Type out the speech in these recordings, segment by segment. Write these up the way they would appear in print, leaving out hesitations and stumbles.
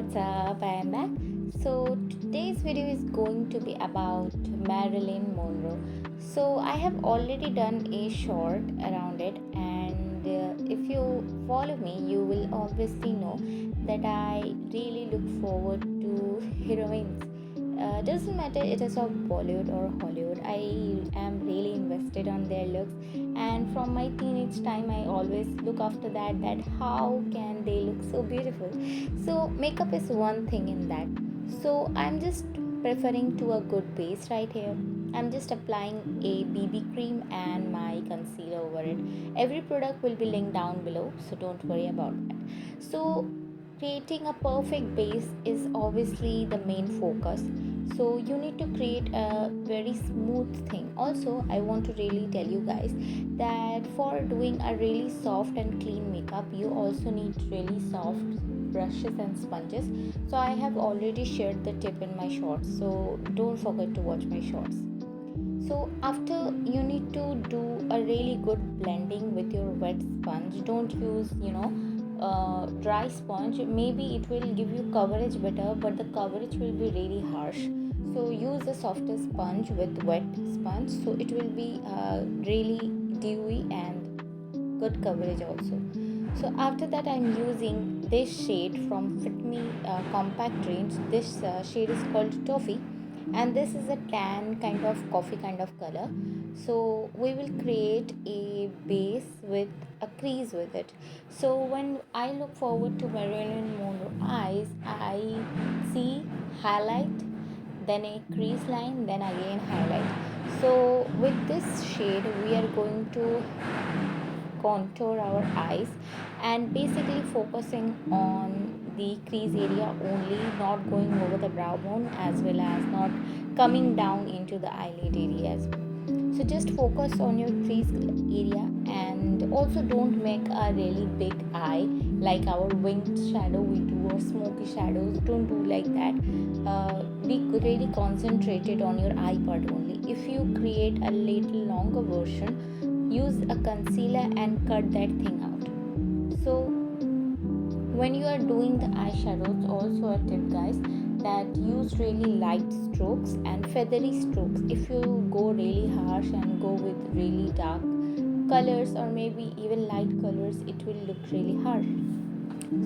what's up? I am back. So, today's video is going to be about Marilyn Monroe. So, I have already done a short around it, and if you follow me, you will obviously know that I really look forward to heroines. Doesn't matter it is of Bollywood or Hollywood, I am really invested on their looks, and from my teenage time I always look after that how can they look so beautiful. So makeup is one thing in that. So I'm just preferring to a good base right here. I'm just applying a BB cream and my concealer over it. Every product will be linked down below, so don't worry about that. So creating a perfect base is obviously the main focus. So you need to create a very smooth thing. Also, I want to really tell you guys that for doing a really soft and clean makeup, you also need really soft brushes and sponges. So I have already shared the tip in my shorts, so don't forget to watch my shorts. So after, you need to do a really good blending with your wet sponge. Don't use dry sponge. Maybe it will give you coverage better, but the coverage will be really harsh. So use a softer sponge with wet sponge, so it will be really dewy and good coverage also. So after that, I'm using this shade from Fit Me compact range. This shade is called Toffee, and this is a tan kind of coffee kind of color. So we will create a base with a crease with it. So when I look forward to Marilyn Monroe eyes, I see highlight, then a crease line, then again highlight. So with this shade we are going to contour our eyes and basically focusing on the crease area only, not going over the brow bone as well as not coming down into the eyelid area as well. So just focus on your crease area, and also don't make a really big eye like our winged shadow we do or smoky shadows. Don't do like that. Be really concentrated on your eye part only. If you create a little longer version, use a concealer and cut that thing out. So when you are doing the eyeshadows, also a tip guys, that use really light strokes and feathery strokes. If you go really harsh and go with really dark colors or maybe even light colors, it will look really harsh.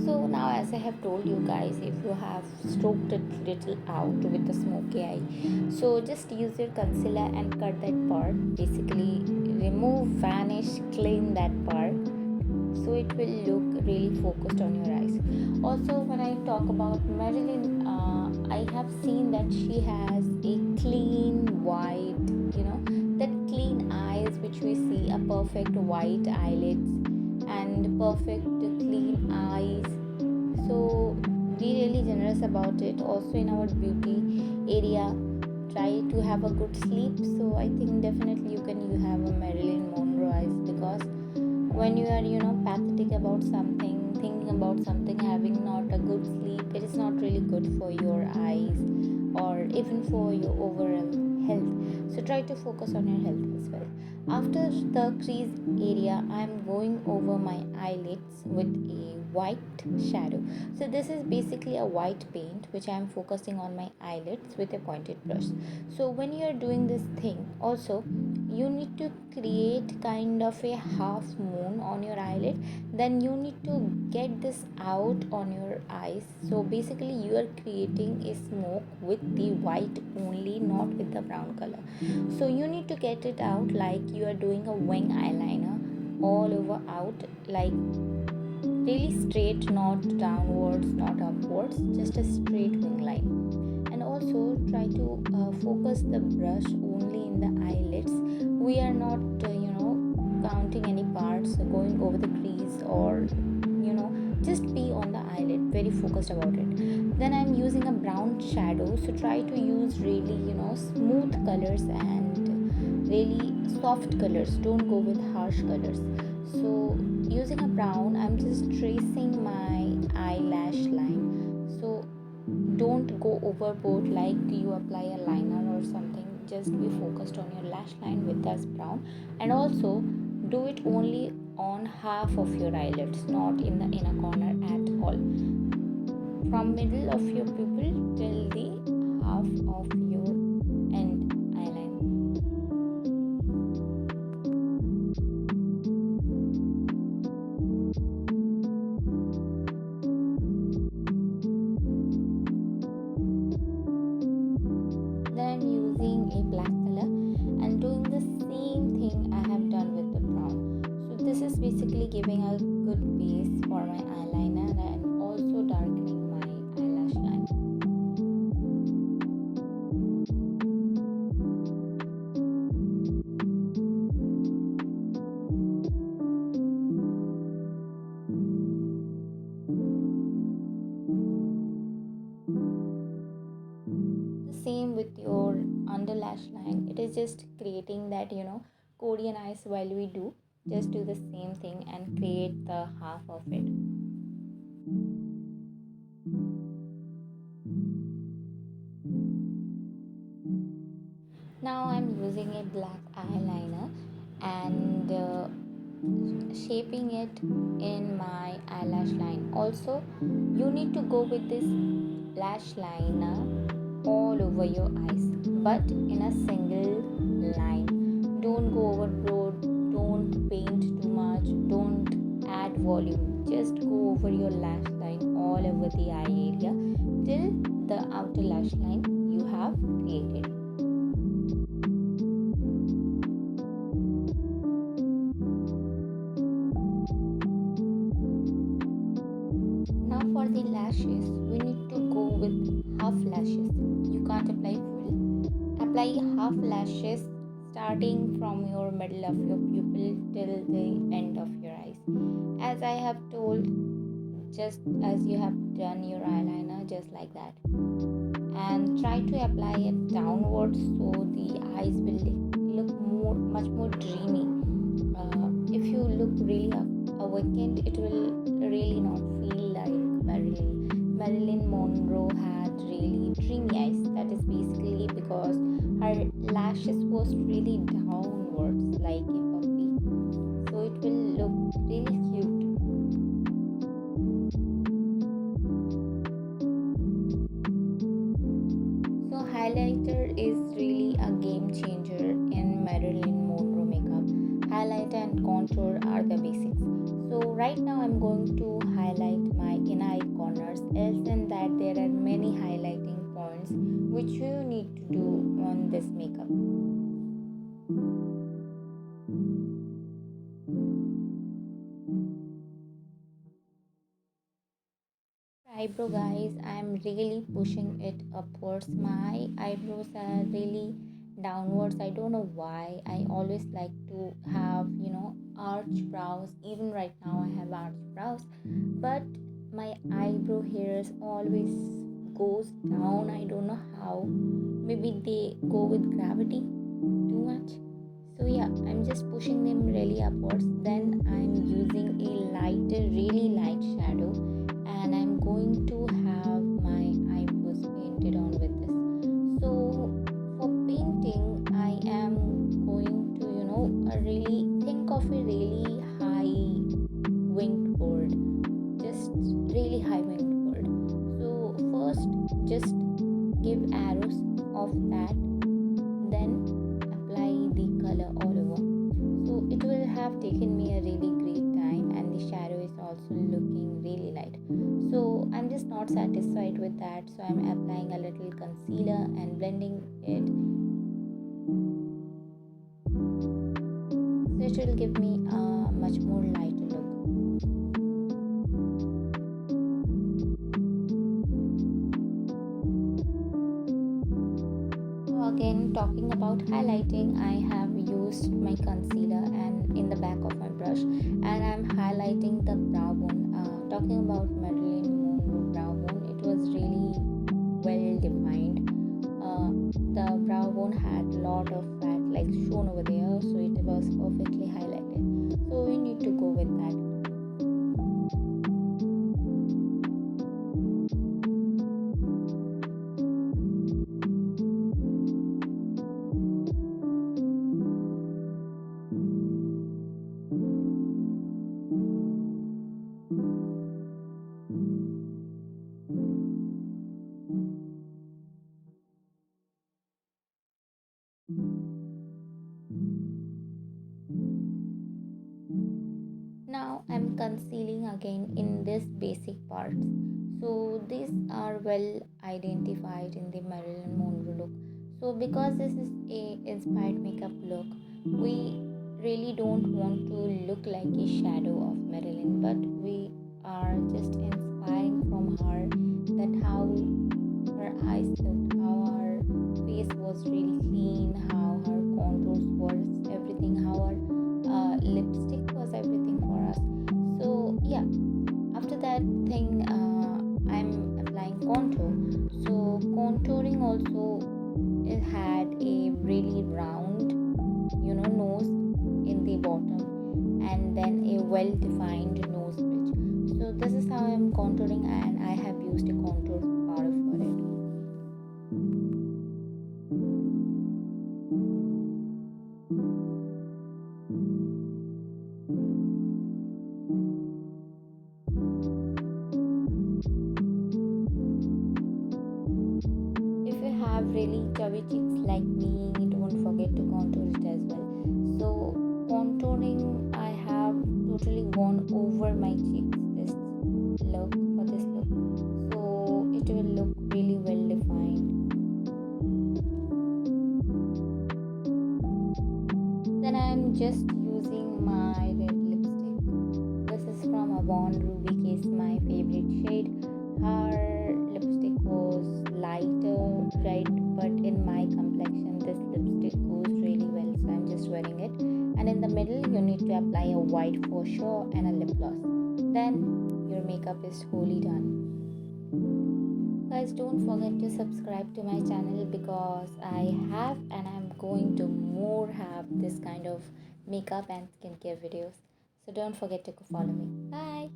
So now, as I have told you guys, if you have stroked it little out with a smoky eye, so just use your concealer and cut that part. Basically remove, vanish, clean that part, so it will look really focused on your eyes. Also, when I talk about Marilyn, I have seen that she has a clean white, that clean eyes which we see, a perfect white eyelids and perfect clean eyes. So be really generous about it. Also in our beauty area, try to have a good sleep. So I think definitely you have a Marilyn Monroe eyes, because when you are pathetic about something, thinking about something, having not a good sleep, it is not really good for your eyes or even for your overall health. So try to focus on your health as well. After the crease area, I am going over my eyelids with a white shadow. So this is basically a white paint which I am focusing on my eyelids with a pointed brush. So when you are doing this thing, also you need to create kind of a half moon on your eyelid, then you need to get this out on your eyes. So basically you are creating a smoke with the white only, not with the brown color. So you need to get it out like you are doing a wing eyeliner, all over out, like really straight, not downwards, not upwards, just a straight wing line. And also try to focus the brush only in the eyelids. We are not counting any parts, going over the crease, or just be on the eyelid, very focused about it. Then I'm using a brown shadow, so try to use really smooth colors and really soft colors. Don't go with harsh colors. So using a brown, I'm just tracing my eyelash line. So don't go overboard like you apply a liner or something. Just be focused on your lash line with this brown, and also do it only on half of your eyelids, not in the inner corner at all. from middle of your pupil till the half of your end eyeline. Then I'm using a black color and doing the same thing I have done with the brown. So this is basically giving a good base for my eyeliner and also darkening my eyelash line. The same with your under lash line. It is just creating that Korean eyes while we do. Just do the same thing and create the half of it. Now I'm using a black eyeliner and shaping it in my eyelash line. Also, you need to go with this lash liner all over your eyes, but in a single line. Don't go overboard, don't paint too much, don't add volume. Just go over your lash line all over the eye area till the outer lash line you have created. Now for the lashes, we need to go with half lashes. You can't apply full. Apply half lashes starting from your middle of your pupil till the end of your eyes. As I have told, just as you have done your eyeliner, just like that. And try to apply it downwards so the eyes will look much more dreamy. If you look really awakened, it will really not feel like Marilyn. Marilyn Monroe had really dreamy eyes. That is basically because her lashes was really downwards like a puppy. So it will look really cute. So highlighter is really a game changer in Marilyn Monroe makeup. Highlighter and contour are the basics. So right now I'm going to highlight my inner eye corners, else than that there are many highlighting points which you need to do on this makeup. Eyebrow guys, I'm really pushing it upwards. My eyebrows are really downwards. I don't know why. I always like to have arch brows. Even right now I have arch brows, but my eyebrow hairs always goes down. I don't know how. Maybe they go with gravity too much. So yeah, I'm just pushing them really upwards. Then I'm using a lighter, really light shadow, and I'm going to have my eyebrows painted on with this. So for painting, I am going to really think of a really high winged bird, just really high winged bird. So first, just give arrows of that, then apply the color all over. So it will have taken me a really great time, and the shadow is also looking really light. So I'm just not satisfied with that, so I'm applying a little concealer and blending it, so it will give me a much more lighter look. So again, talking about highlighting, I have used my concealer and in the back of my brush, and I'm highlighting the brow bone. Talking about Marilyn Monroe brow bone, it was really well defined. The brow bone had a lot of fat like shown over there, so it was perfectly highlighted. So we need to go with that. now I'm concealing again in this basic parts. So these are well identified in the Marilyn Monroe look. So because this is a inspired makeup look, we really don't want to look like a shadow of Marilyn, but we are just inspiring from her, that how her eyes looked, how her face was really clean, how her contours was everything, how her lipstick was everything for us. So yeah, after that thing, I'm applying contour. So contouring also, it had a really round, nose in the bottom, and then a well defined nose bridge. So this is how I'm contouring, and I have used a contour powder for it. If you have really chubby cheeks like me, don't forget to contour it as well. So contouring, I have totally gone over my cheeks this look for this look. So it will look really well defined. Then I'm just using my red lipstick. This is from Avon Ruby Case, my favorite shade. Her lipstick was lighter red, but in my complexion, this lipstick goes really well, so I'm just wearing it. And in the middle, you need to apply a white for sure and a lip gloss. Then your makeup is wholly done. Guys, don't forget to subscribe to my channel, because I have and I'm going to more have this kind of makeup and skincare videos. So don't forget to follow me. Bye.